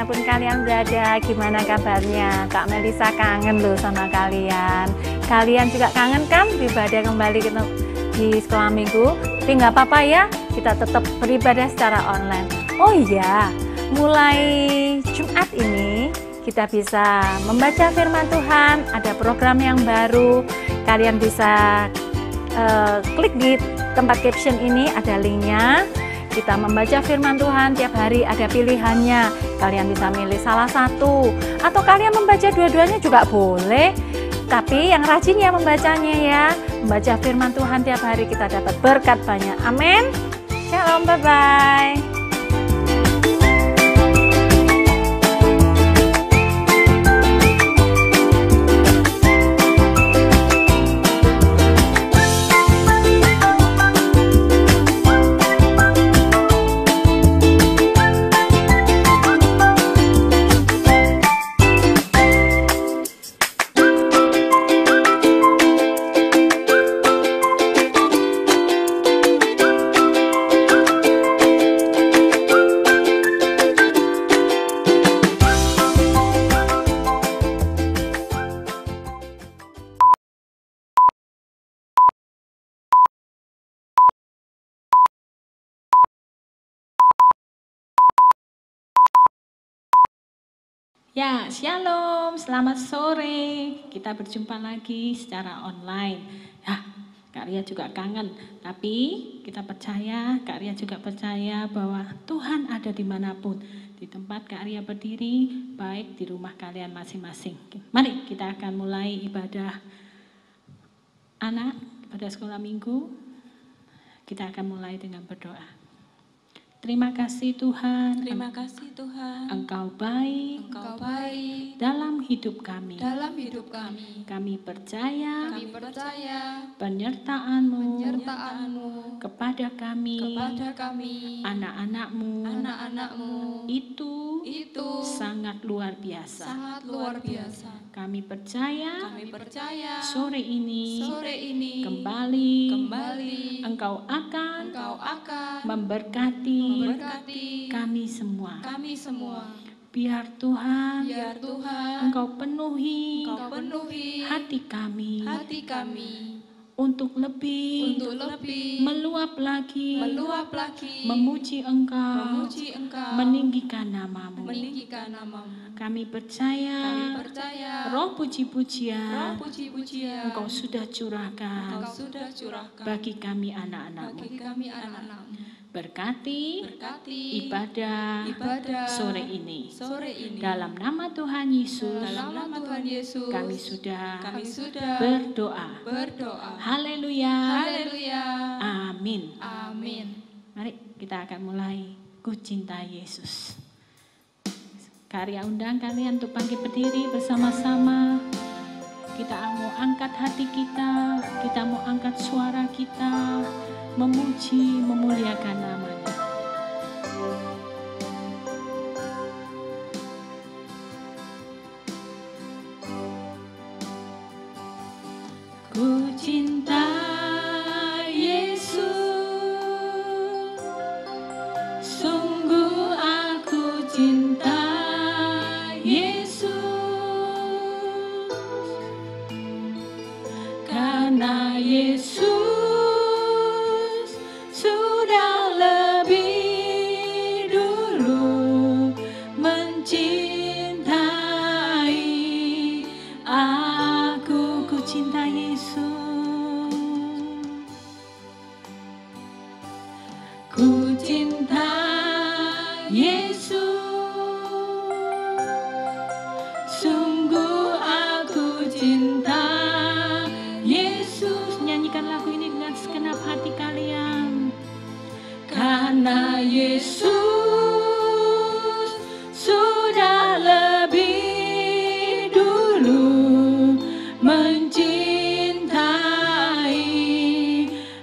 dimanapun kalian berada, gimana kabarnya? Kak Melisa kangen loh sama kalian. Kalian juga kangen kan beribadah kembali di sekolah minggu? Tapi nggak apa-apa ya, kita tetap beribadah secara online. Oh iya, mulai Jumat ini kita bisa membaca firman Tuhan, ada program yang baru. Kalian bisa klik di tempat caption ini, ada linknya. Kita membaca firman Tuhan tiap hari, ada pilihannya. Kalian bisa milih salah satu, atau kalian membaca dua-duanya juga boleh. Tapi yang rajin ya membacanya ya. Membaca firman Tuhan tiap hari, kita dapat berkat banyak. Amin. Shalom, bye-bye. Ya, shalom, selamat sore. Kita berjumpa lagi secara online. Ya, Kak Ria juga kangen, tapi kita percaya, Kak Ria juga percaya bahwa Tuhan ada dimanapun. Di tempat Kak Ria berdiri, baik di rumah kalian masing-masing. Mari kita akan mulai ibadah anak, ibadah sekolah minggu. Kita akan mulai dengan berdoa. Terima kasih Tuhan. Terima kasih Tuhan. Engkau baik. Engkau baik dalam hidup kami. dalam hidup kami. Kami percaya Kami percaya penyertaan-Mu kepada kami, anak-anak-Mu anak-anak-Mu itu sangat sangat luar biasa. luar biasa. Kami percaya Kami percaya sore ini kembali Engkau akan Engkau akan memberkati kami semua. kami semua. Biar Tuhan Biar Tuhan Engkau penuhi Engkau penuhi hati kami hati kami untuk lebih meluap lagi memuji Engkau, meninggikan namamu. meninggikan namamu. Kami percaya roh puji-pujian Engkau sudah curahkan Engkau sudah curahkan bagi kami anak-anakmu. bagi kami anak-anakmu. Berkati Berkati ibadah sore ini. Dalam nama Tuhan Yesus, Dalam nama Tuhan Yesus kami sudah kami berdoa. berdoa. Haleluya. Haleluya. Amin. Amin. Mari kita akan mulai. Ku cinta Yesus. Karya undang kalian untuk bangkit berdiri bersama-sama. Kita mau angkat hati kita mau angkat suara kita, memuji, memuliakan namanya. Ku cinta Yesus, sungguh aku cinta Yesus, karena Yesus sudah lebih dulu mencintai aku. Ku cinta Yesus, ku cinta Yesus, sungguh aku cinta Yesus. Nyanyikan lagu ini dengan segenap hati kalian. Karena Yesus sudah lebih dulu mencintai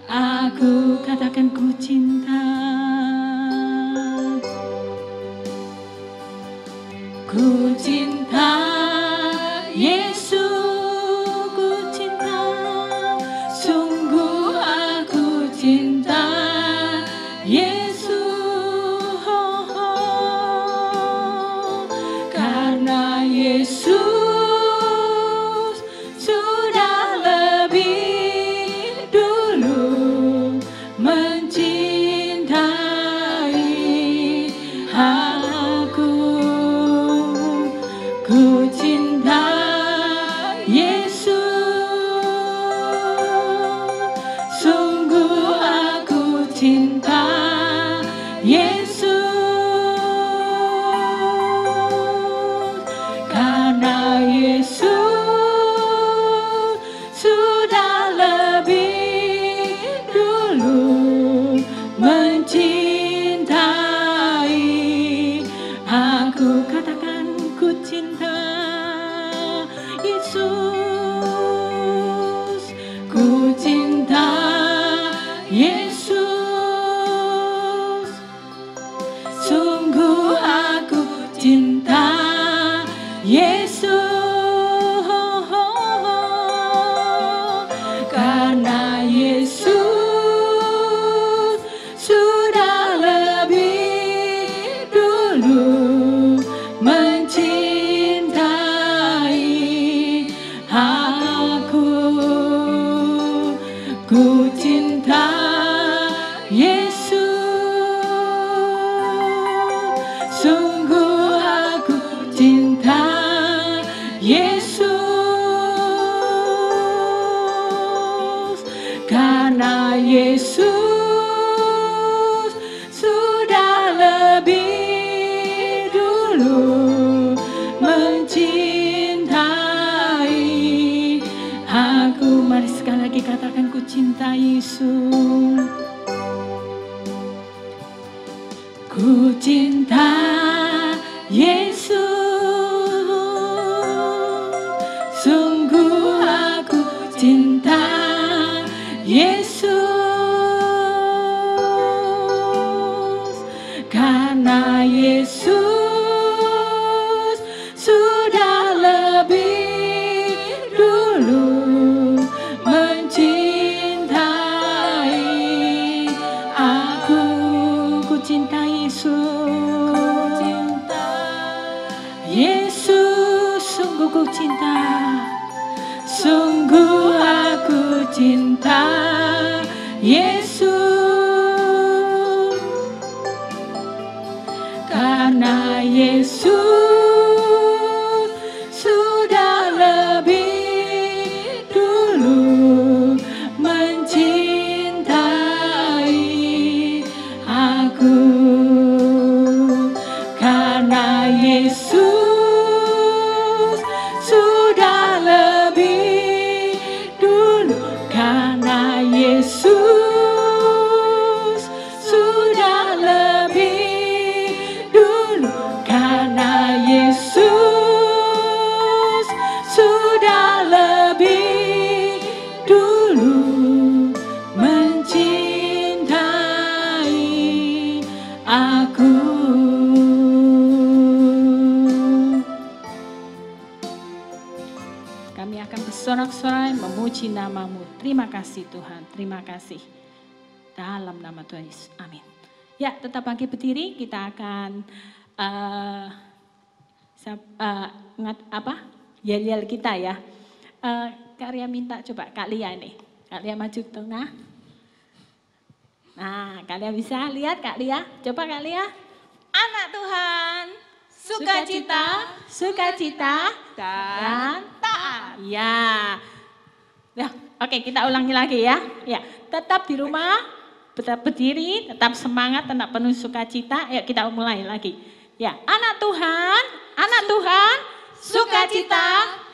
aku. Katakan ku cinta, ku cinta Yesus, ku cinta, sungguh aku cinta Yesus. Yesus sudah lebih dulu mencintai aku. Ku cinta Yesus, sungguh aku cinta Yesus, karena Yesus sudah lebih dulu mencintai aku. Katakan ku cinta Yesus, ku cinta Yesus, sungguh aku cinta Yesus, karena Yesus sudah lebih dulu mencintai aku. Ku cinta Yesus, sungguh aku cinta Yesus, karena Yesus sudah lebih dulu mencintai aku. Mari sekali lagi katakan ku cinta Yesus. Ku cinta Yesus, sungguh aku cinta Yesus, karena Yesus sudah lebih dulu mencintai aku. Ku cinta Yesus, Yesus, sungguh ku cinta, sungguh aku cinta Yesus, karena Yesus sudah lebih dulu mencintai aku, karena Yesus sudah lebih dulu, karena Yesus sudah lebih dulu, karena Yesus sudah lebih dulu mencintai aku. Kami akan bersorak-sorai memuji nama-Mu. Terima kasih Tuhan, terima kasih. Dalam nama Tuhan Yesus, amin. Ya, tetap bangkit berdiri, kita akan yel-yel kita ya. Kak Ria minta coba Kak Lia nih. Kak Lia maju ke tengah. Nah, kalian bisa lihat Kak Lia. Coba Kak Lia. Anak Tuhan, Sukacita dan taat. ya. Ya, oke kita ulangi lagi ya. Ya, tetap di rumah, tetap berdiri, tetap semangat, tetap penuh sukacita. Ayo kita mulai lagi. Ya, anak Tuhan,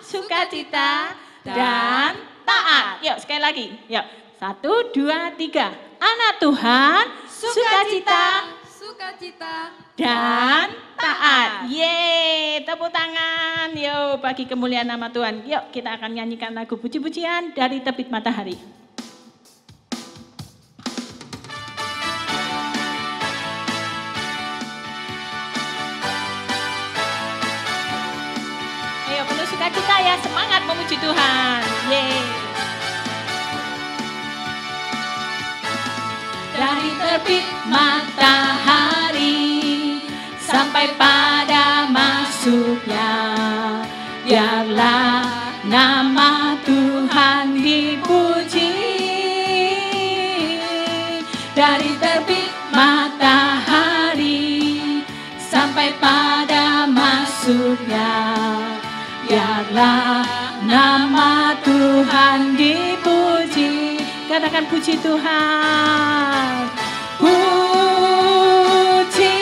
sukacita dan taat. Yuk sekali lagi. Yuk, 1, 2, 3. Anak Tuhan, sukacita dan taat. Yeay, tepuk tangan. Yuk, bagi kemuliaan nama Tuhan. Yuk, kita akan nyanyikan lagu puji-pujian dari Terbit Matahari. Ayo, penuh sukacita ya, semangat memuji Tuhan. Yeay. Dari terbit matahari sampai pada masuknya masuknya. Biarlah nama Tuhan dipuji. Katakan puji Tuhan. Puji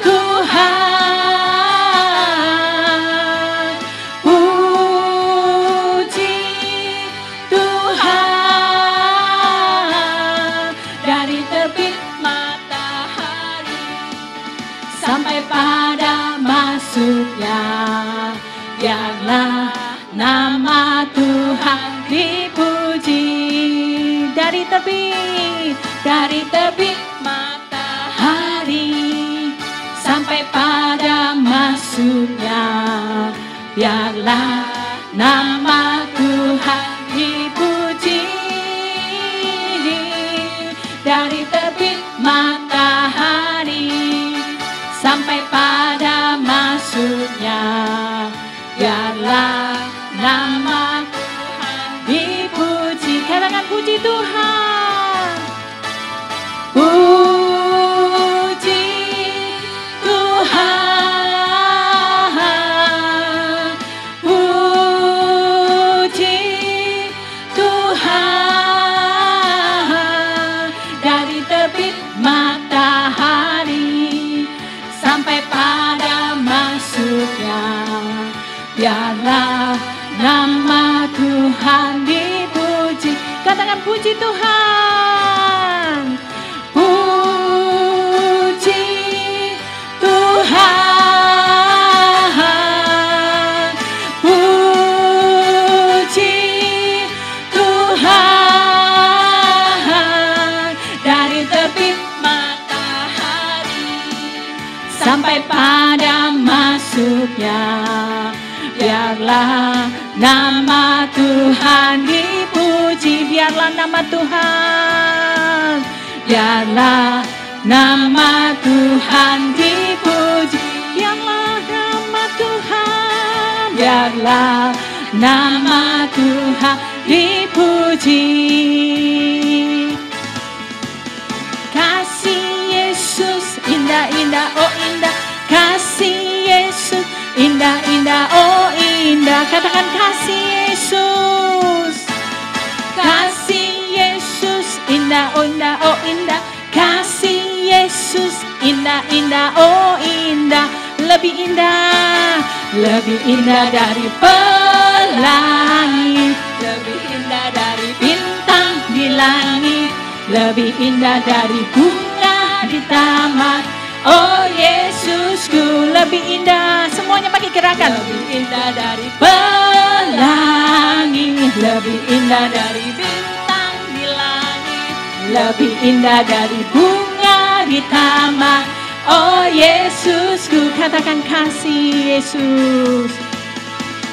Tuhan. Puji Tuhan. Dari terbit matahari sampai pada masuknya. Biarlah nama Tuhan dipuji. Dari terbit matahari sampai pada masuknya. Biarlah nama Tuhan dipuji. Dari terbit matahari sampai pada masuknya. Biarlah nama Tuhan dipuji. Katakan puji Tuhan. Puji Tuhan. Puji Tuhan. Dari terbit matahari sampai pada masuknya. Biarlah nama Tuhan dipuji. Katakan puji Tuhan. Puji Tuhan. Puji Tuhan. Dari terbit matahari sampai pada masuknya. Biarlah nama Tuhan dipuji. Biarlah nama Tuhan. Biarlah nama Tuhan dipuji. Biarlah nama Tuhan. Biarlah nama Tuhan dipuji. Kasih Yesus indah-indah, oh indah. Kasih Yesus indah-indah, oh indah. Katakan kasih Yesus. Kasih Yesus indah, oh indah, oh indah. Kasih Yesus indah-indah, oh indah. Lebih indah, lebih indah dari pelangi, lebih indah dari bintang di langit, lebih indah dari bunga di taman. Oh Yesusku, lebih indah. Semuanya pakai gerakan. Lebih indah dari pelangi, lebih indah dari bintang di langit, lebih indah dari bunga di taman. Oh Yesusku, katakan kasih Yesus.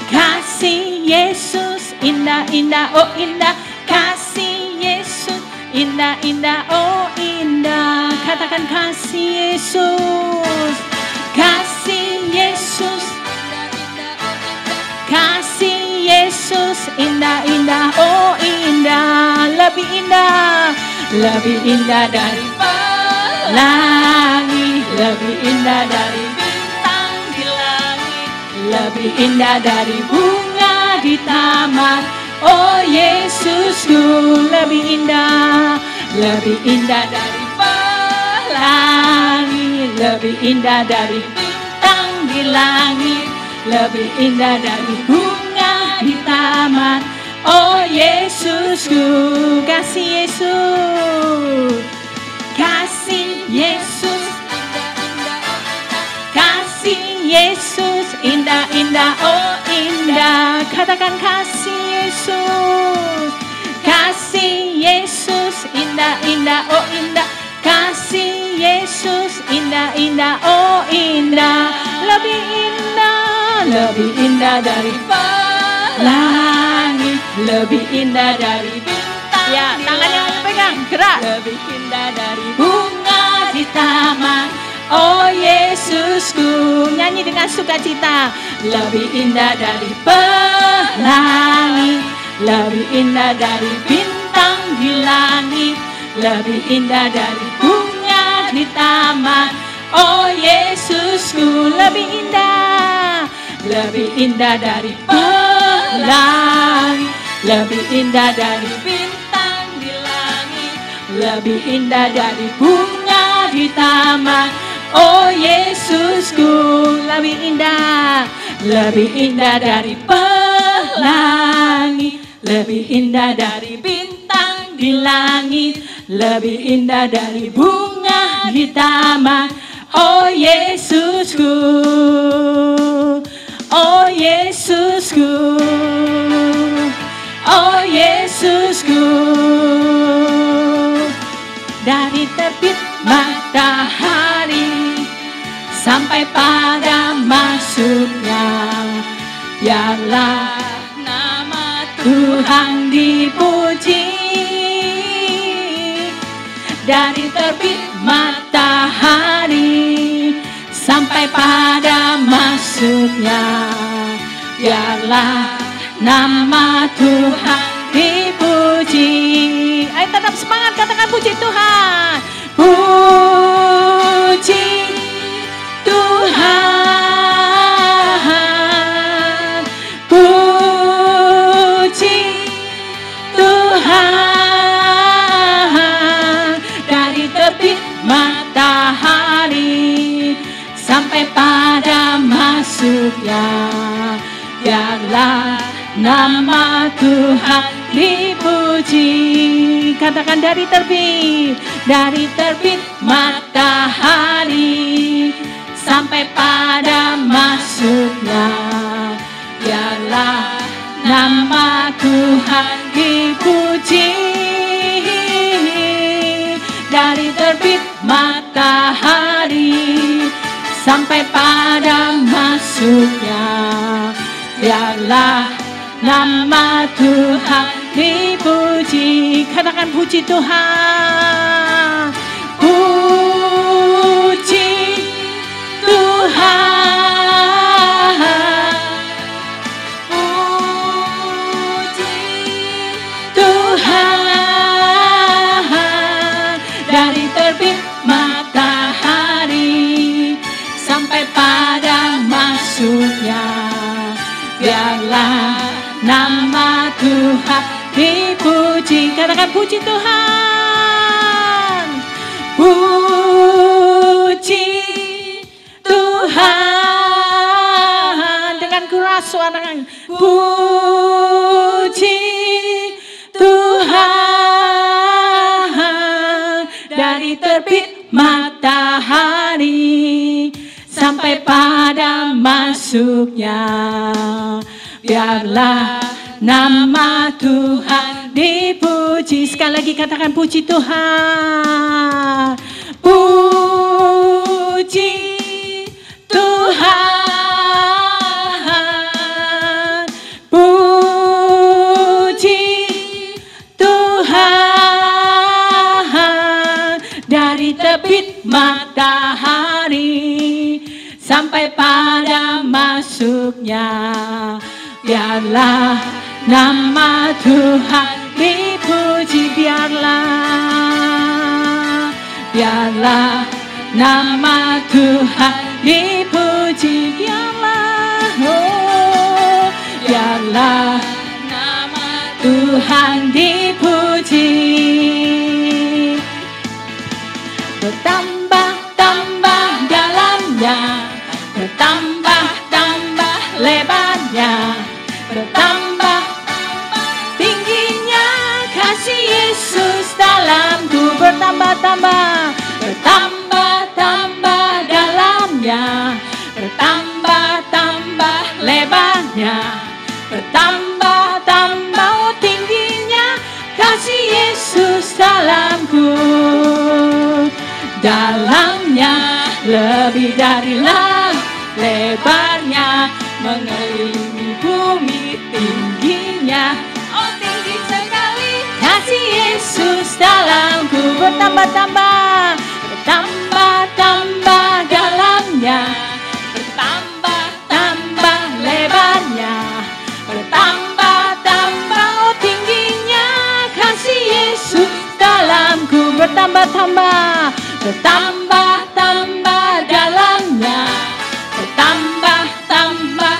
Kasih Yesus indah-indah, oh indah. Kasih Yesus indah-indah, oh indah. Katakan kasih Yesus. Kasih Yesus. Kasih Yesus indah-indah, oh indah. Lebih indah, lebih indah dari pelangi, lebih indah dari bintang di langit, lebih indah dari bunga di taman. Oh Yesusku, lebih indah, lebih indah dari pelangi, lebih indah dari bintang di langit, lebih indah dari bunga di taman. Oh Yesusku, kasih Yesus. Kasih Yesus, kasih Yesus indah-indah, oh indah. Katakan kasih Yesus. Kasih Yesus indah-indah, oh indah. Kasih Yesus indah-indah, oh indah. Lebih indah, lebih indah dari pelangi, lebih indah dari bintang. Ya, tangannya pegang, gerak. Lebih indah dari bunga di taman. Oh Yesusku, nyanyi dengan sukacita. Lebih indah dari pelangi, lebih indah dari bintang di langit, lebih indah dari bunga di taman. Oh Yesusku, lebih indah, lebih indah dari pelangi, lebih indah dari bintang di langit, lebih indah dari bunga di taman. Oh Yesusku, lebih indah dari pelangi, lebih indah dari bintang di langit, lebih indah dari bunga di taman. Oh Yesusku, oh Yesusku, oh Yesusku. Dari terbit matahari sampai pada masuknya, biarlah nama Tuhan dipuji. Dari terbit matahari sampai pada masuknya, biarlah nama Tuhan dipuji. Ayo tetap semangat, katakan puji Tuhan. Puji Tuhan, puji Tuhan. Dari terbit matahari sampai pada masuknya, biarlah nama Tuhan dipuji. Katakan dari terbit matahari sampai pada masuknya, biarlah nama Tuhan dipuji. Dari terbit matahari sampai pada masuknya, biarlah nama Tuhan dipuji. Katakan puji Tuhan. Puji Tuhan, puji Tuhan. Dari terbit matahari sampai pada masuknya, biarlah nama Tuhan dipuji. Katakan puji Tuhan. Puji Tuhan. Dengan keras suara. Puji Tuhan. Dari terbit matahari sampai pada masuknya, biarlah nama Tuhan dipuji. Sekali lagi katakan puji Tuhan. Puji Tuhan, puji Tuhan. Dari terbit matahari sampai pada masuknya, biarlah nama Tuhan dipuji. Biarlah nama Tuhan dipuji. Biarlah nama Tuhan dipuji. Bertambah-tambah dalamnya, bertambah-tambah lebarnya, bertambah tingginya kasih Yesus dalamku. Bertambah-tambah, bertambah-tambah dalamnya, bertambah-tambah lebarnya, bertambah-tambah tingginya kasih Yesus dalamku. Dalamnya lebih dari lebarnya, mengelilingi bumi tingginya. Oh tinggi sekali kasih Yesus dalamku. Bertambah-tambah, bertambah-tambah dalamnya, bertambah-tambah lebarnya, bertambah-tambah tingginya kasih Yesus dalamku. Bertambah-tambah, bertambah-tambah dalamnya, bertambah-tambah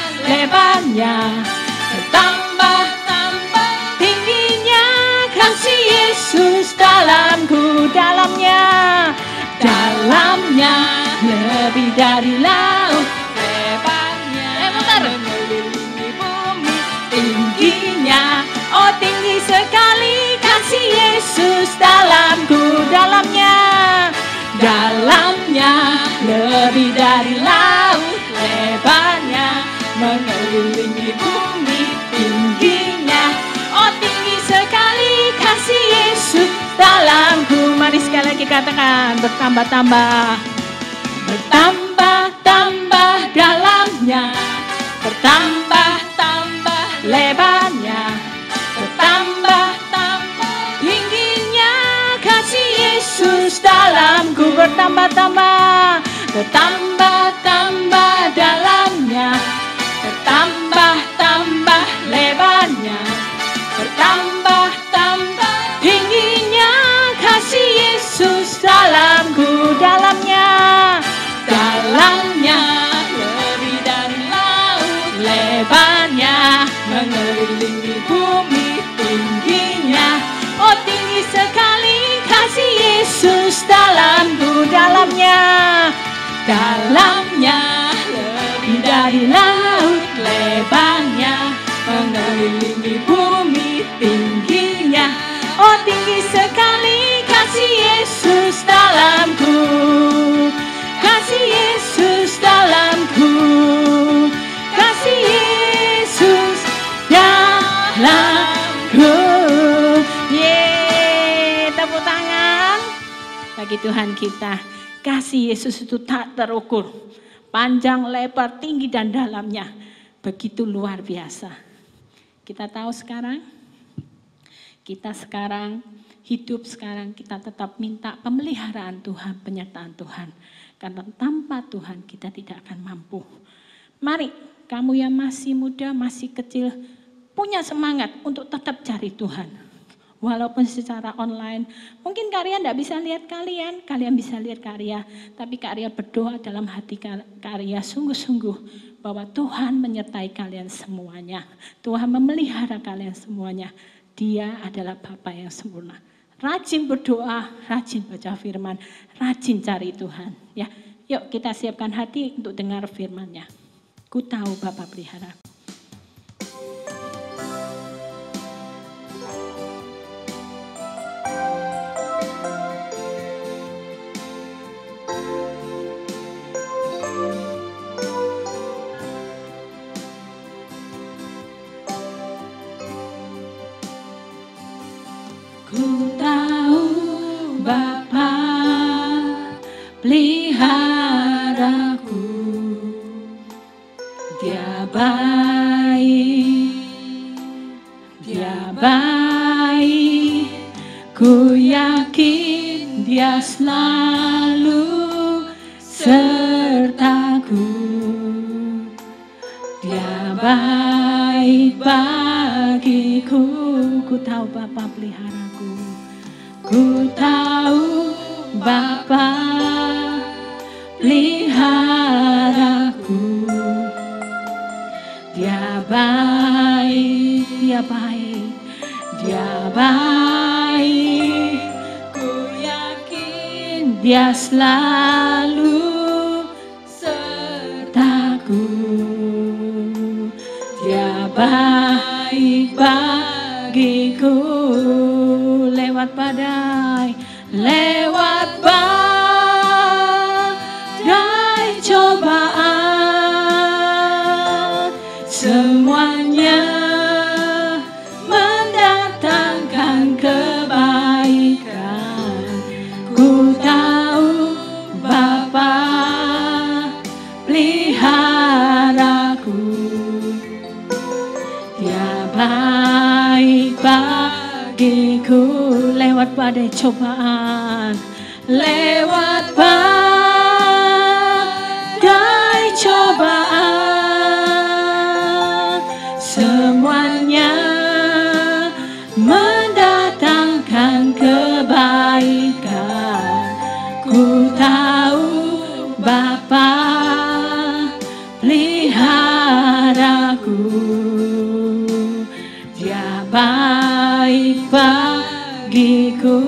lebih dari laut lebarnya, mengelilingi bumi tingginya. Oh tinggi sekali kasih Yesus dalamku, dalamnya lebih dari laut lebarnya, mengelilingi bumi tingginya. Oh tinggi sekali kasih Yesus dalamku. Mari sekali lagi katakan, bertambah-tambah, bertambah-tambah dalamnya, bertambah-tambah lebarnya, bertambah-tambah tingginya kasih Yesus dalamku. Bertambah-tambah, bertambah-tambah dalamnya, bertambah-tambah lebarnya, bertambah-tambah tingginya kasih Yesus dalamku. Dalamnya lebih dari laut lebarnya, mengelilingi bumi tingginya. Oh tinggi sekali kasih Yesus dalamku, dalamnya lebih dari laut lebarnya, mengelilingi bumi tingginya. Oh tinggi sekali kasih Yesus dalamku, kasih Yesus dalamku, kasih Yesus dalamku. Tepuk tangan bagi Tuhan kita. Kasih Yesus itu tak terukur, panjang, lebar, tinggi dan dalamnya begitu luar biasa. Kita tahu sekarang, kita sekarang hidup sekarang, kita tetap minta pemeliharaan Tuhan, penyertaan Tuhan. Karena tanpa Tuhan kita tidak akan mampu. Mari kamu yang masih muda, masih kecil, punya semangat untuk tetap cari Tuhan. Walaupun secara online, mungkin Karya tidak bisa lihat kalian bisa lihat Karya. Tapi Karya berdoa dalam hati Karya sungguh-sungguh bahwa Tuhan menyertai kalian semuanya. Tuhan memelihara kalian semuanya. Dia adalah Bapa yang sempurna. Rajin berdoa, rajin baca firman, rajin cari Tuhan. Ya, yuk kita siapkan hati untuk dengar firman-Nya. Ku tahu Bapa pelihara. Ku tahu Bapa peliharaku, Dia baik, ku yakin Dia selalu sertaku. Dia baik bagiku, ku tahu Bapa peliharaku. Ku tahu Bapa peliharaku. Dia baik, Dia baik, Dia baik. Ku yakin Dia selalu sertaku. Dia baik bagiku. Lewat badai, lewat badai cobaan, semuanya mendatangkan kebaikan. Ku tahu Bapa peliharaku. Dia baik bagiku. Lewat badai cobaan, lewat badai cobaan, semuanya mendatangkan kebaikan. Ku tahu Bapa peliharaku. Dia baik bagiku.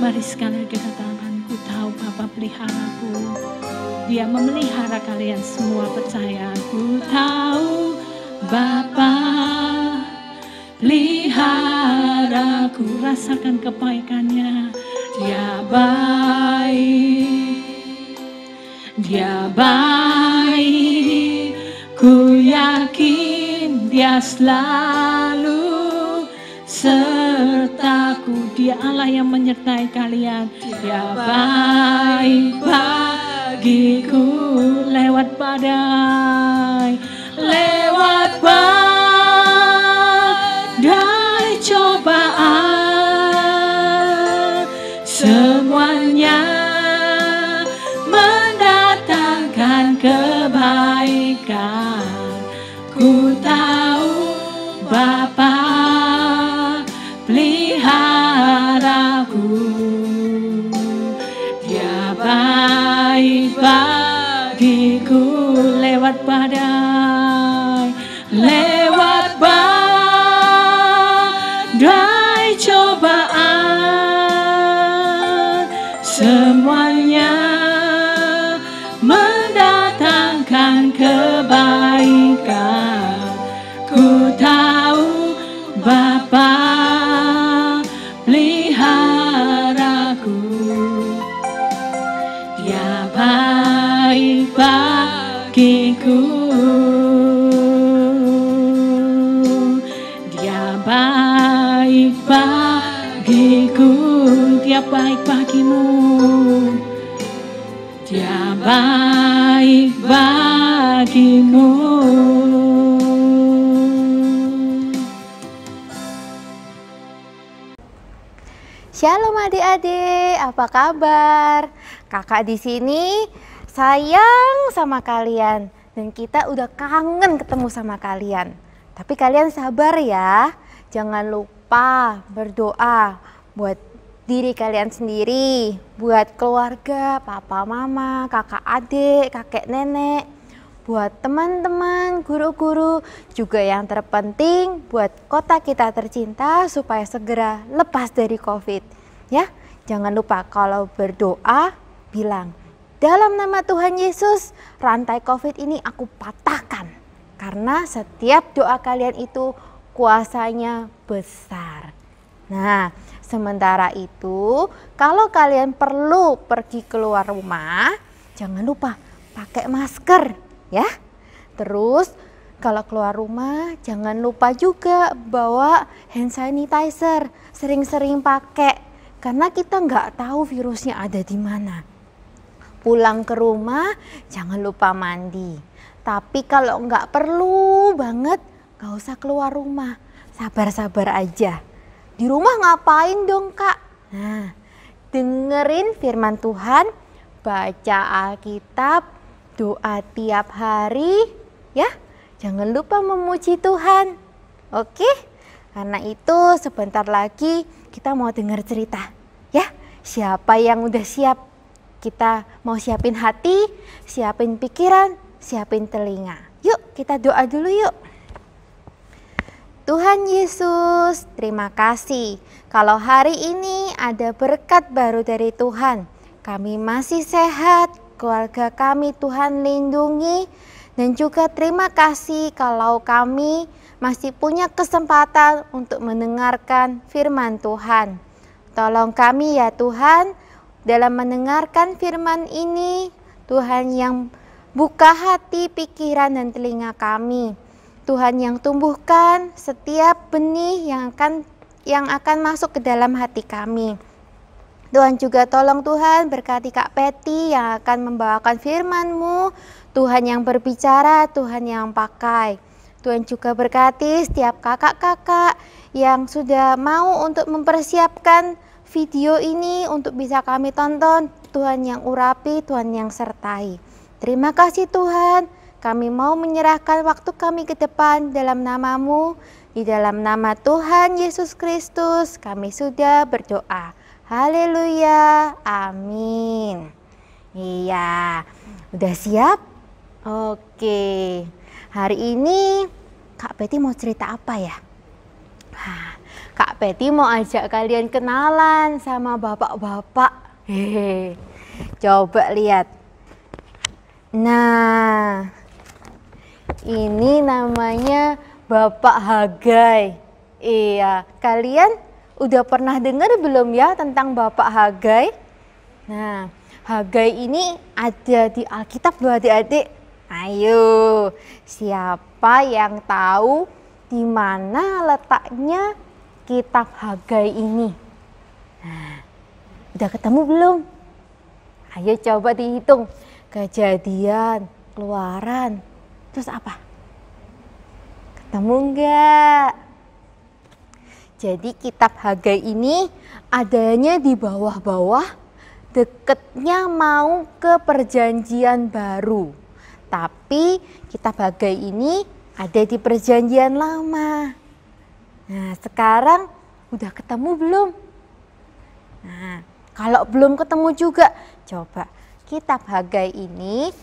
Mari sekali kita katakan, ku tahu Bapa peliharaku. Dia memelihara kalian semua, percaya. Ku tahu Bapa pelihara, ku rasakan kebaikannya. Dia baik, Dia baik, ku yakin Dia selalu sertaku. Dia Allah yang menyertai kalian. Dia baik bagiku, lewat badai, lewat badai cobaan, semuanya mendatangkan kebaikan. Ku tahu Bapa peliharaku, Dia baik bagiku, lewat badai, lewat badai cobaan, semuanya mendatangkan kebaikan. Ku tahu Bapa peliharaku, Dia baik bagiku, Dia baik bagiku, Dia baik bagimu, Dia baik bagimu. Shalom adik-adik, apa kabar? Kakak di sini sayang sama kalian dan kita udah kangen ketemu sama kalian. Tapi kalian sabar ya, jangan lupa berdoa buat diri kalian sendiri, buat keluarga, papa, mama, kakak, adik, kakek, nenek, buat teman-teman, guru-guru, juga yang terpenting buat kota kita tercinta supaya segera lepas dari COVID. Ya, jangan lupa kalau berdoa bilang, dalam nama Tuhan Yesus, rantai COVID ini aku patahkan. Karena setiap doa kalian itu kuasanya besar. Nah, sementara itu, kalau kalian perlu pergi keluar rumah, jangan lupa pakai masker. Ya, terus kalau keluar rumah jangan lupa juga bawa hand sanitizer, sering-sering pakai karena kita nggak tahu virusnya ada di mana. Pulang ke rumah jangan lupa mandi. Tapi kalau nggak perlu banget nggak usah keluar rumah, sabar-sabar aja. Di rumah ngapain dong Kak? Nah, dengerin firman Tuhan, baca Alkitab, doa tiap hari ya, jangan lupa memuji Tuhan. Oke, karena itu sebentar lagi kita mau dengar cerita ya. Siapa yang udah siap? Kita mau siapin hati, siapin pikiran, siapin telinga. Yuk kita doa dulu yuk. Tuhan Yesus, terima kasih kalau hari ini ada berkat baru dari Tuhan. Kami masih sehat, keluarga kami Tuhan lindungi, dan juga terima kasih kalau kami masih punya kesempatan untuk mendengarkan firman Tuhan. Tolong kami ya Tuhan, dalam mendengarkan firman ini, Tuhan yang buka hati, pikiran, dan telinga kami. Tuhan yang tumbuhkan setiap benih yang akan masuk ke dalam hati kami. Tuhan juga tolong Tuhan berkati Kak Peti yang akan membawakan firman-Mu. Tuhan yang berbicara, Tuhan yang pakai. Tuhan juga berkati setiap kakak-kakak yang sudah mau untuk mempersiapkan video ini untuk bisa kami tonton. Tuhan yang urapi, Tuhan yang sertai. Terima kasih Tuhan, kami mau menyerahkan waktu kami ke depan dalam nama-Mu. Di dalam nama Tuhan Yesus Kristus kami sudah berdoa. Haleluya, amin. Iya, udah siap? Oke, hari ini Kak Peti mau cerita apa ya? Kak Peti mau ajak kalian kenalan sama bapak-bapak. Hehe, coba lihat. Nah, ini namanya Bapak Hagai. Iya, kalian udah pernah dengar belum ya tentang Bapak Hagai? Nah, Hagai ini ada di Alkitab loh adik-adik. Ayo, siapa yang tahu di mana letaknya kitab Hagai ini? Nah, udah ketemu belum? Ayo coba dihitung. Kejadian, Keluaran, terus apa? Ketemu enggak? Jadi kitab Hagai ini adanya di bawah-bawah, deketnya mau ke perjanjian baru. Tapi kitab Hagai ini ada di perjanjian lama. Nah, sekarang udah ketemu belum? Nah, kalau belum ketemu juga, coba kitab Hagai ini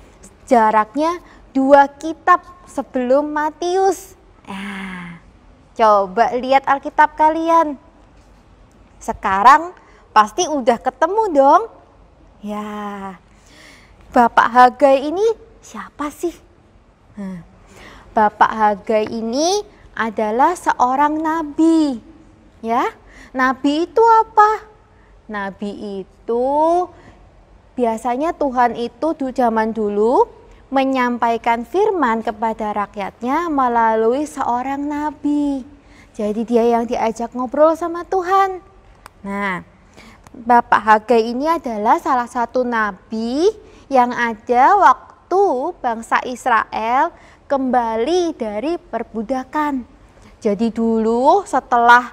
jaraknya 2 kitab sebelum Matius. Nah, coba lihat Alkitab kalian. Sekarang pasti udah ketemu dong. Ya, Bapak Hagai ini siapa sih? Nah, Bapak Hagai ini adalah seorang nabi. Ya, nabi itu apa? Nabi itu biasanya Tuhan itu di zaman dulu menyampaikan firman kepada rakyatnya melalui seorang nabi. Jadi dia yang diajak ngobrol sama Tuhan. Nah, Bapak Hagai ini adalah salah satu nabi yang ada waktu bangsa Israel kembali dari perbudakan. Jadi dulu setelah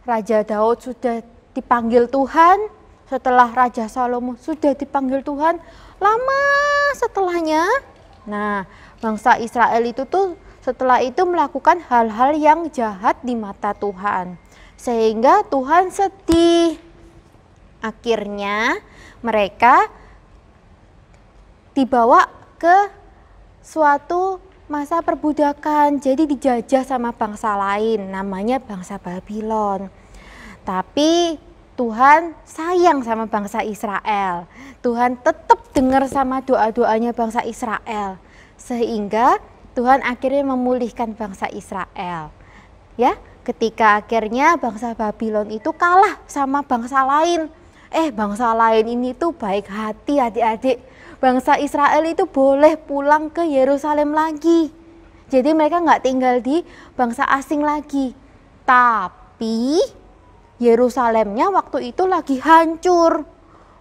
Raja Daud sudah dipanggil Tuhan, setelah Raja Salomo sudah dipanggil Tuhan, lama setelahnya, nah bangsa Israel itu tuh setelah itu melakukan hal-hal yang jahat di mata Tuhan. Sehingga Tuhan sedih. Akhirnya mereka dibawa ke suatu masa perbudakan, jadi dijajah sama bangsa lain, namanya bangsa Babylon. Tapi Tuhan sayang sama bangsa Israel. Tuhan tetap dengar sama doa-doanya bangsa Israel. Sehingga Tuhan akhirnya memulihkan bangsa Israel. Ya, ketika akhirnya bangsa Babylon itu kalah sama bangsa lain. Bangsa lain ini tuh baik hati adik-adik. Bangsa Israel itu boleh pulang ke Yerusalem lagi. Jadi mereka nggak tinggal di bangsa asing lagi. Tapi Yerusalemnya waktu itu lagi hancur.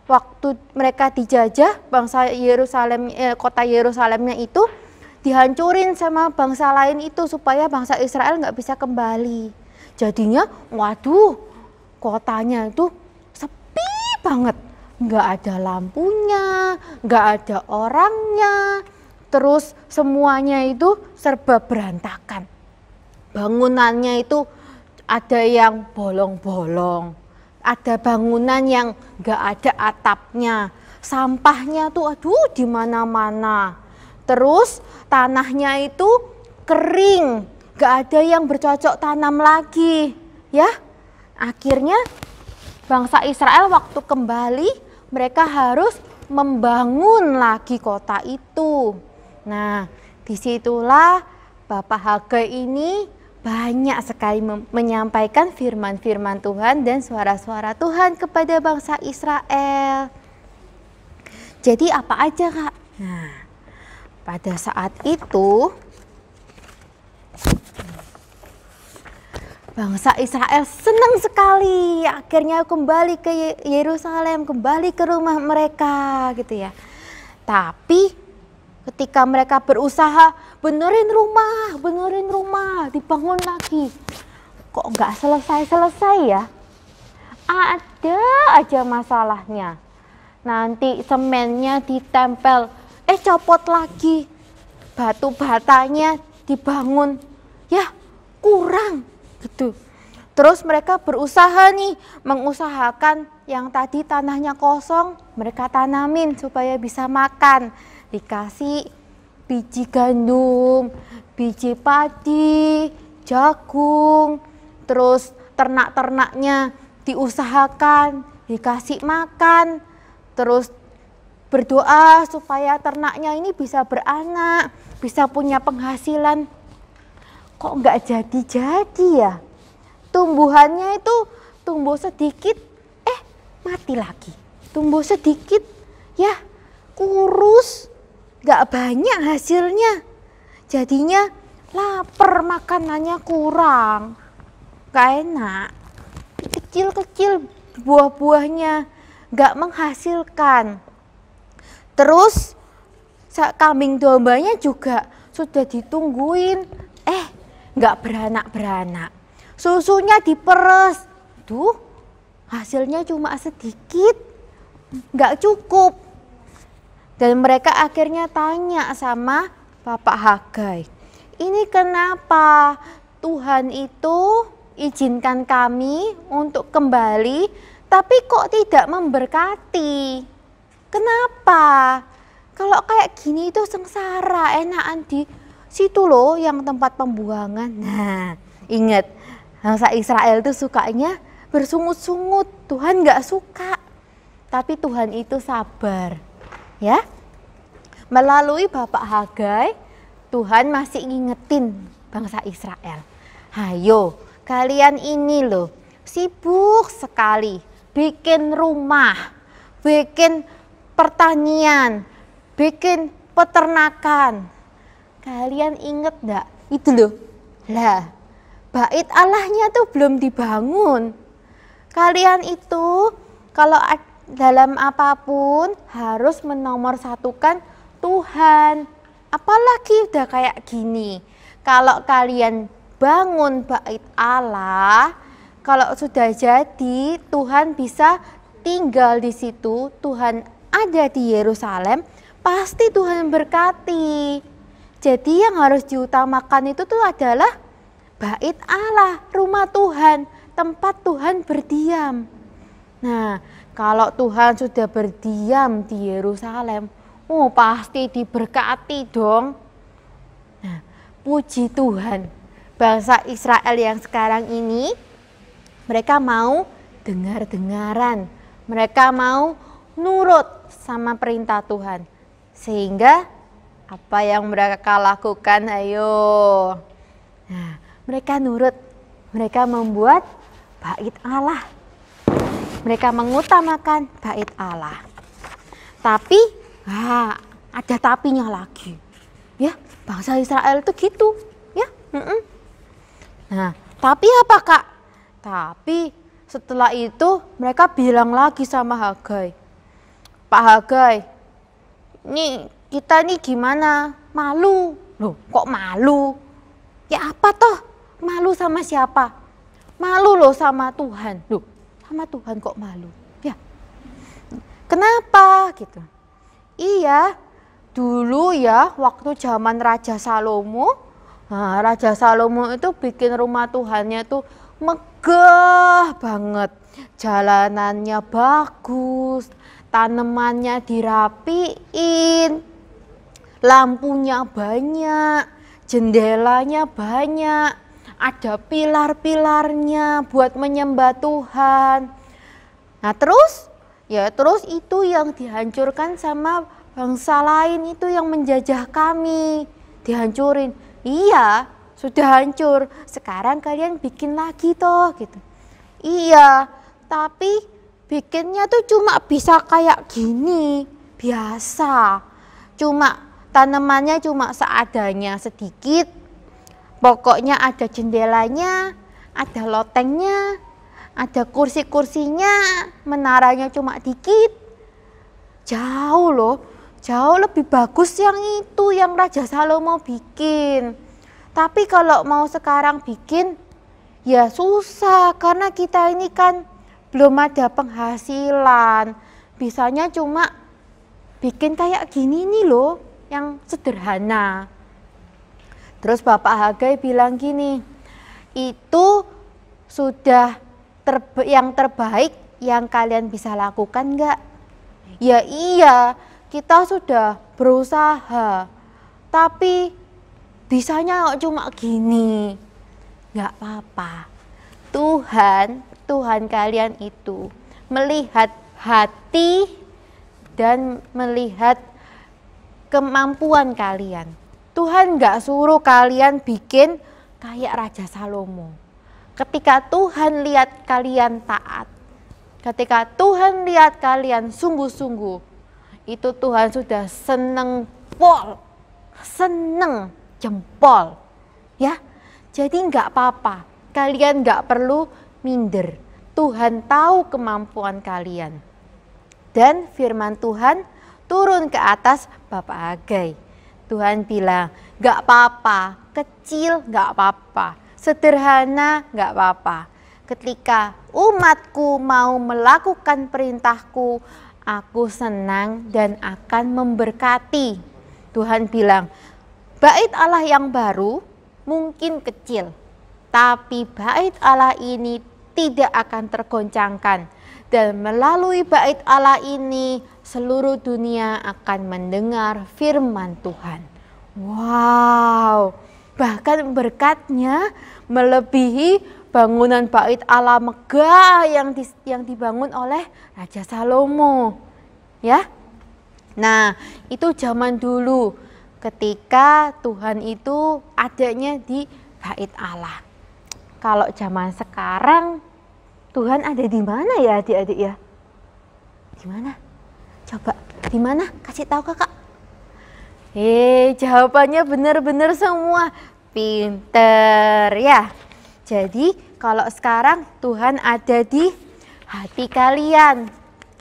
Waktu mereka dijajah, bangsa Yerusalem, kota Yerusalemnya itu dihancurin sama bangsa lain itu supaya bangsa Israel nggak bisa kembali. Jadinya, waduh, kotanya itu sepi banget. Nggak ada lampunya, nggak ada orangnya, terus semuanya itu serba berantakan. Bangunannya itu ada yang bolong-bolong, ada bangunan yang nggak ada atapnya, sampahnya tuh aduh di mana-mana. Terus tanahnya itu kering, nggak ada yang bercocok tanam lagi, ya. Akhirnya bangsa Israel waktu kembali mereka harus membangun lagi kota itu. Nah, disitulah Bapak Hagai ini banyak sekali menyampaikan firman-firman Tuhan dan suara-suara Tuhan kepada bangsa Israel. Jadi apa aja, Kak? Nah, pada saat itu bangsa Israel senang sekali akhirnya kembali ke Yerusalem, kembali ke rumah mereka gitu ya. Tapi ketika mereka berusaha benerin rumah, dibangun lagi, kok nggak selesai-selesai ya? Ada aja masalahnya. Nanti semennya ditempel, copot lagi, batu batanya dibangun, ya kurang gitu. Terus mereka berusaha nih, mengusahakan yang tadi tanahnya kosong, mereka tanamin supaya bisa makan. Dikasih biji gandum, biji padi, jagung, terus ternak-ternaknya diusahakan, dikasih makan, terus berdoa supaya ternaknya ini bisa beranak, bisa punya penghasilan. Kok nggak jadi-jadi ya? Tumbuhannya itu tumbuh sedikit, mati lagi. Tumbuh sedikit, ya kurus, nggak banyak hasilnya. Jadinya lapar, makanannya kurang, nggak enak. Kecil-kecil buah-buahnya, nggak menghasilkan. Terus kambing dombanya juga sudah ditungguin, nggak beranak-beranak. Susunya diperes, tuh hasilnya cuma sedikit, nggak cukup. Dan mereka akhirnya tanya sama Bapak Hagai, ini kenapa Tuhan itu izinkan kami untuk kembali, tapi kok tidak memberkati? Kenapa? Kalau kayak gini itu sengsara, enakan di situ loh yang tempat pembuangan. Nah, ingat, bangsa Israel itu sukanya bersungut-sungut. Tuhan nggak suka, tapi Tuhan itu sabar, ya. Melalui Bapak Hagai, Tuhan masih ngingetin bangsa Israel. Hayo, kalian ini loh sibuk sekali bikin rumah, bikin pertanian, bikin peternakan. Kalian inget enggak? Itu loh. Lah, bait Allahnya tuh belum dibangun. Kalian itu kalau dalam apapun harus menomorsatukan Tuhan. Apalagi udah kayak gini. Kalau kalian bangun bait Allah, kalau sudah jadi, Tuhan bisa tinggal di situ, Tuhan ada di Yerusalem, pasti Tuhan berkati. Jadi yang harus diutamakan itu tuh adalah bait Allah, rumah Tuhan, tempat Tuhan berdiam. Nah, kalau Tuhan sudah berdiam di Yerusalem, pasti diberkati dong. Nah, puji Tuhan, bangsa Israel yang sekarang ini, mereka mau dengar-dengaran, mereka mau nurut sama perintah Tuhan. Sehingga apa yang mereka lakukan, ayo. Nah, mereka nurut, mereka membuat bait Allah. Mereka mengutamakan bait Allah. Tapi, ada tapinya lagi. Ya, bangsa Israel itu gitu, ya. Nah, tapi apa Kak? Tapi setelah itu mereka bilang lagi sama Hagai, Pak Hagai, nih kita nih gimana? Malu. Loh, kok malu? Ya apa toh? Malu sama siapa? Malu loh sama Tuhan. Loh, sama Tuhan kok malu? Ya. Kenapa gitu? Iya, dulu ya waktu zaman Raja Salomo, Raja Salomo itu bikin rumah Tuhannya tuh megah banget. Jalanannya bagus, tanamannya dirapiin, lampunya banyak, jendelanya banyak, ada pilar-pilarnya buat menyembah Tuhan. Nah terus itu yang dihancurkan sama bangsa lain, itu yang menjajah kami, dihancurin. Iya, sudah hancur, sekarang kalian bikin lagi toh gitu. Iya, tapi bikinnya tuh cuma bisa kayak gini, biasa. Cuma tanamannya cuma seadanya sedikit. Pokoknya ada jendelanya, ada lotengnya, ada kursi-kursinya, menaranya cuma dikit. Jauh loh, jauh lebih bagus yang itu, yang Raja Salomo bikin. Tapi kalau mau sekarang bikin, ya susah, karena kita ini kan belum ada penghasilan. Bisanya cuma bikin kayak gini nih loh, yang sederhana. Terus Bapak Hagai bilang gini, itu sudah yang terbaik yang kalian bisa lakukan enggak? Ya iya, kita sudah berusaha, tapi bisanya kok cuma gini. Enggak apa-apa. Tuhan kalian itu melihat hati dan melihat kemampuan kalian. Tuhan nggak suruh kalian bikin kayak Raja Salomo. Ketika Tuhan lihat kalian taat, ketika Tuhan lihat kalian sungguh-sungguh, itu Tuhan sudah seneng jempol. Ya, jadi nggak apa-apa, kalian nggak perlu minder. Tuhan tahu kemampuan kalian. Dan firman Tuhan turun ke atas Bapak Hagai. Tuhan bilang, gak apa-apa, kecil gak apa-apa, sederhana gak apa-apa. Ketika umatku mau melakukan perintahku, aku senang dan akan memberkati. Tuhan bilang, bait Allah yang baru mungkin kecil, tapi bait Allah ini tidak akan tergoncangkan. Dan melalui bait Allah ini seluruh dunia akan mendengar firman Tuhan. Wow, bahkan berkatnya melebihi bangunan bait Allah megah yang dibangun oleh Raja Salomo. Ya, nah itu zaman dulu ketika Tuhan itu adanya di bait Allah. Kalau zaman sekarang Tuhan ada di mana ya adik-adik ya? Di mana? Coba, di mana? Kasih tahu kakak. Jawabannya benar-benar semua. Pinter ya. Jadi kalau sekarang Tuhan ada di hati kalian.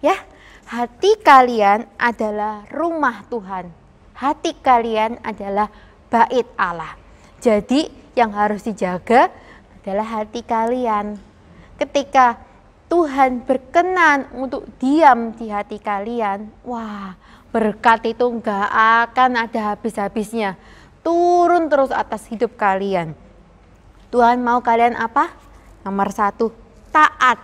Ya, hati kalian adalah rumah Tuhan. Hati kalian adalah bait Allah. Jadi yang harus dijaga adalah hati kalian. Ketika Tuhan berkenan untuk diam di hati kalian, wah, berkat itu nggak akan ada habis-habisnya. Turun terus atas hidup kalian. Tuhan mau kalian apa? Nomor 1, taat.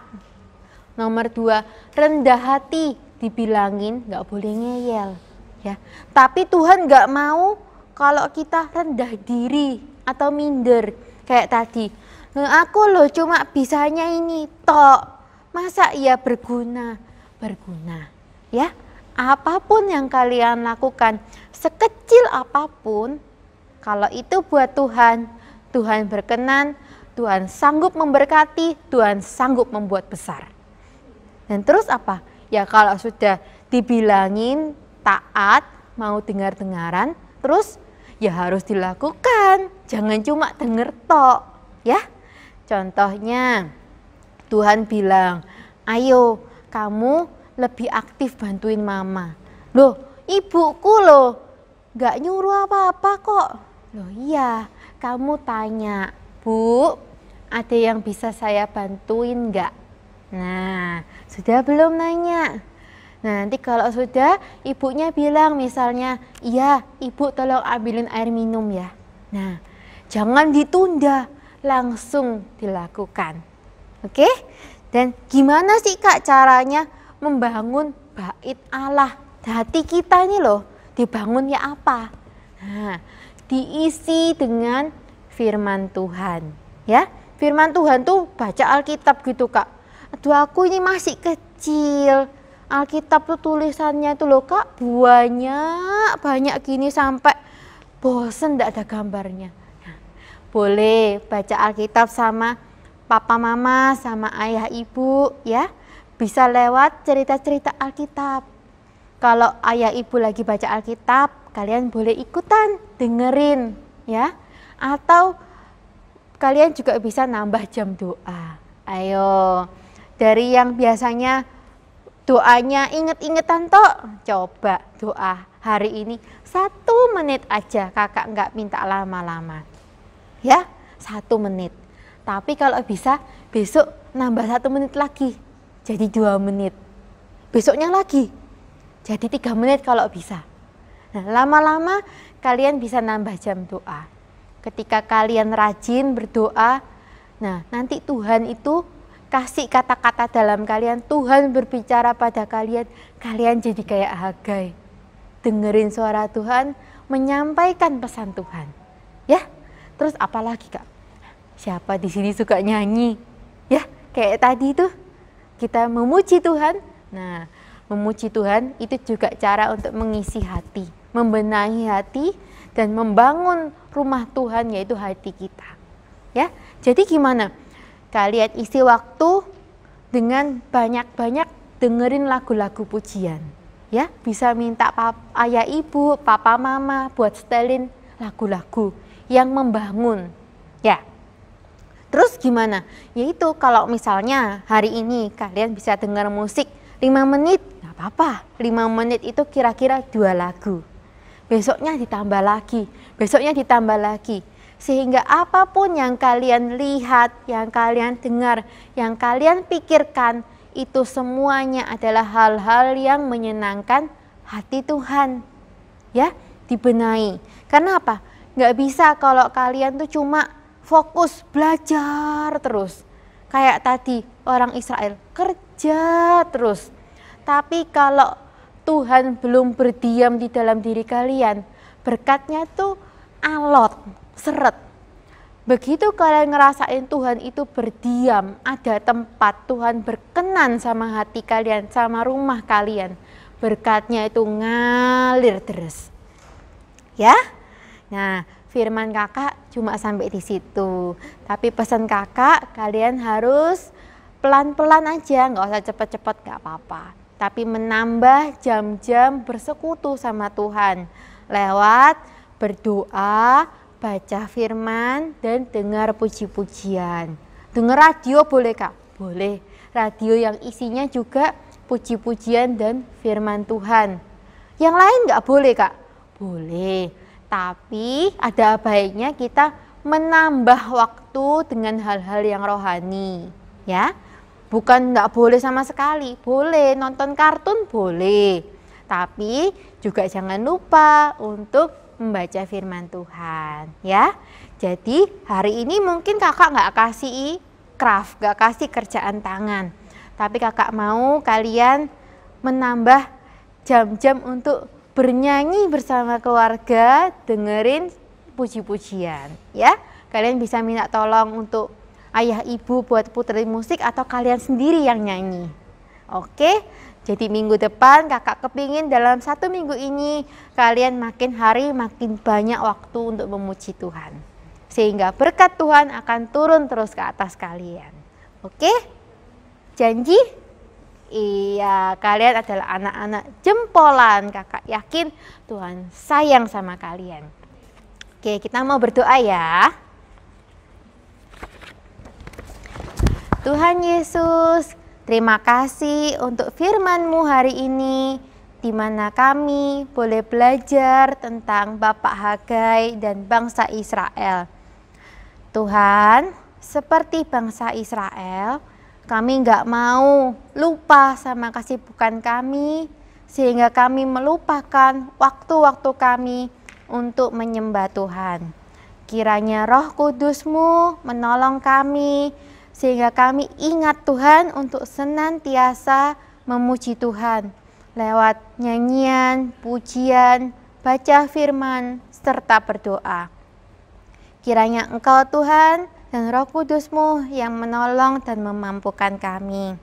Nomor 2, rendah hati. Dibilangin nggak boleh ngeyel. Ya. Tapi Tuhan nggak mau kalau kita rendah diri atau minder. Kayak tadi. Nah, aku loh cuma bisanya ini tok. Masa iya berguna? Berguna. Ya, apapun yang kalian lakukan, sekecil apapun, kalau itu buat Tuhan, Tuhan berkenan, Tuhan sanggup memberkati, Tuhan sanggup membuat besar. Dan terus apa? Ya kalau sudah dibilangin taat, mau dengar-dengaran, terus ya harus dilakukan. Jangan cuma denger tok, ya. Contohnya, Tuhan bilang, ayo kamu lebih aktif bantuin mama. Loh, ibuku loh, gak nyuruh apa-apa kok. Loh iya, kamu tanya, Bu, ada yang bisa saya bantuin gak? Nah, sudah belum nanya? Nah, nanti kalau sudah, ibunya bilang misalnya, iya ibu tolong ambilin air minum ya. Nah, jangan ditunda. Langsung dilakukan. Oke? Dan gimana sih Kak caranya membangun bait Allah? Hati kita ini loh, dibangun ya apa? Nah, diisi dengan firman Tuhan. Ya, firman Tuhan tuh baca Alkitab gitu Kak. Aduh aku ini masih kecil. Alkitab tuh tulisannya tuh loh Kak, banyak gini sampai bosen nggak ada gambarnya. Boleh baca Alkitab sama papa mama, sama ayah ibu ya. Bisa lewat cerita-cerita Alkitab. Kalau ayah ibu lagi baca Alkitab, kalian boleh ikutan dengerin ya. Atau kalian juga bisa nambah jam doa. Ayo, dari yang biasanya doanya inget-ingetan tok, coba doa hari ini 1 menit aja, kakak nggak minta lama-lama. Ya, 1 menit. Tapi kalau bisa besok nambah 1 menit lagi, jadi 2 menit. Besoknya lagi, jadi 3 menit kalau bisa. Nah, lama-lama kalian bisa nambah jam doa. Ketika kalian rajin berdoa, nah nanti Tuhan itu kasih kata-kata dalam kalian. Tuhan berbicara pada kalian, kalian jadi kayak Hagai. Dengerin suara Tuhan, menyampaikan pesan Tuhan. Ya. Terus apalagi Kak? Siapa di sini suka nyanyi? Ya, kayak tadi tuh kita memuji Tuhan. Nah, Memuji Tuhan itu juga cara untuk mengisi hati, membenahi hati, dan membangun rumah Tuhan, yaitu hati kita. Ya, jadi gimana? Kalian isi waktu dengan banyak-banyak dengerin lagu-lagu pujian. Ya, bisa minta ayah ibu, papa mama buat setelin lagu-lagu yang membangun. Ya. Terus gimana? Yaitu kalau misalnya hari ini kalian bisa dengar musik 5 menit, nggak apa-apa. 5 menit itu kira-kira 2 lagu. Besoknya ditambah lagi, besoknya ditambah lagi. Sehingga apapun yang kalian lihat, yang kalian dengar, yang kalian pikirkan, itu semuanya adalah hal-hal yang menyenangkan hati Tuhan. Ya, dibenahi. Karena apa? Nggak bisa kalau kalian tuh cuma fokus belajar terus. Kayak tadi orang Israel, kerja terus. Tapi kalau Tuhan belum berdiam di dalam diri kalian, berkatnya tuh alot, seret. Begitu kalian ngerasain Tuhan itu berdiam, ada tempat Tuhan berkenan sama hati kalian, sama rumah kalian, berkatnya itu ngalir terus. Ya? Nah, firman kakak cuma sampai di situ. Tapi pesan kakak, kalian harus pelan-pelan aja, nggak usah cepet-cepet, nggak apa-apa. Tapi menambah jam-jam bersekutu sama Tuhan lewat berdoa, baca firman, dan dengar puji-pujian. Dengar radio boleh kak? Boleh. Radio yang isinya juga puji-pujian dan firman Tuhan. Yang lain nggak boleh kak? Boleh. Tapi ada baiknya kita menambah waktu dengan hal-hal yang rohani. Ya, bukan nggak boleh sama sekali. Boleh nonton kartun boleh. Tapi juga jangan lupa untuk membaca firman Tuhan, ya. Jadi hari ini mungkin kakak nggak kasih craft, nggak kasih kerjaan tangan, tapi kakak mau kalian menambah jam-jam untuk bernyanyi bersama keluarga, dengerin puji-pujian, ya. Kalian bisa minta tolong untuk ayah ibu buat puterin musik atau kalian sendiri yang nyanyi. Oke? Jadi minggu depan kakak kepingin dalam 1 minggu ini kalian makin hari makin banyak waktu untuk memuji Tuhan. Sehingga berkat Tuhan akan turun terus ke atas kalian. Oke? Janji? Iya, kalian adalah anak-anak jempolan. Kakak yakin Tuhan sayang sama kalian. Oke, kita mau berdoa ya. Tuhan Yesus, terima kasih untuk firman-Mu hari ini, di mana kami boleh belajar tentang Bapak Hagai dan bangsa Israel. Tuhan, seperti bangsa Israel, kami nggak mau lupa sama kesibukan kami, sehingga kami melupakan waktu-waktu kami untuk menyembah Tuhan. Kiranya Roh Kudus-Mu menolong kami, sehingga kami ingat Tuhan untuk senantiasa memuji Tuhan lewat nyanyian, pujian, baca firman, serta berdoa. Kiranya Engkau Tuhan dan Roh Kudus-Mu yang menolong dan memampukan kami.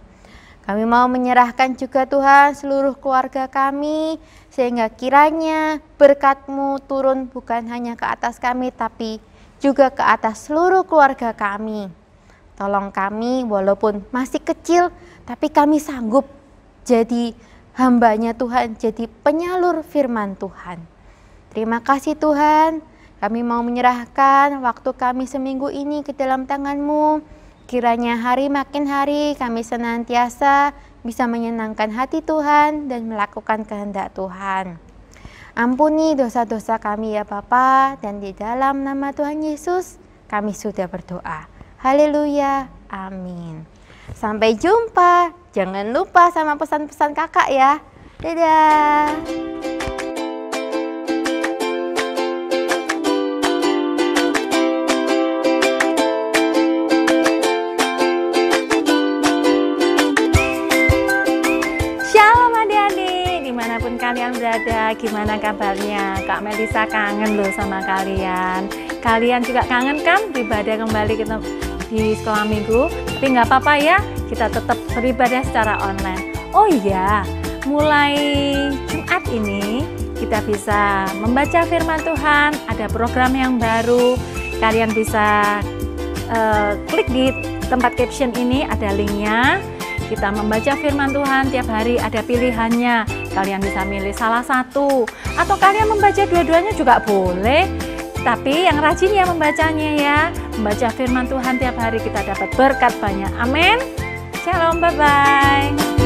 Kami mau menyerahkan juga Tuhan seluruh keluarga kami, sehingga kiranya berkat-Mu turun bukan hanya ke atas kami, tapi juga ke atas seluruh keluarga kami. Tolong kami walaupun masih kecil, tapi kami sanggup jadi hamba-Nya Tuhan, jadi penyalur firman Tuhan. Terima kasih Tuhan, kami mau menyerahkan waktu kami seminggu ini ke dalam tangan-Mu. Kiranya hari makin hari kami senantiasa bisa menyenangkan hati Tuhan dan melakukan kehendak Tuhan. Ampuni dosa-dosa kami ya Bapa, dan di dalam nama Tuhan Yesus kami sudah berdoa. Haleluya, amin. Sampai jumpa. Jangan lupa sama pesan-pesan kakak ya. Dadah. Shalom adik-adik, dimanapun kalian berada, gimana kabarnya? Kak Melisa kangen loh sama kalian. Kalian juga kangen kan beribadah kembali di sekolah minggu? Tapi nggak apa-apa ya, kita tetap beribadah secara online. Oh iya, mulai Jumat ini kita bisa membaca firman Tuhan, ada program yang baru. Kalian bisa klik di tempat caption ini, ada linknya. Kita membaca firman Tuhan tiap hari, ada pilihannya. Kalian bisa milih salah satu, atau kalian membaca dua-duanya juga boleh. Tapi yang rajin ya membacanya ya. Membaca firman Tuhan tiap hari kita dapat berkat banyak. Amin. Shalom, bye-bye.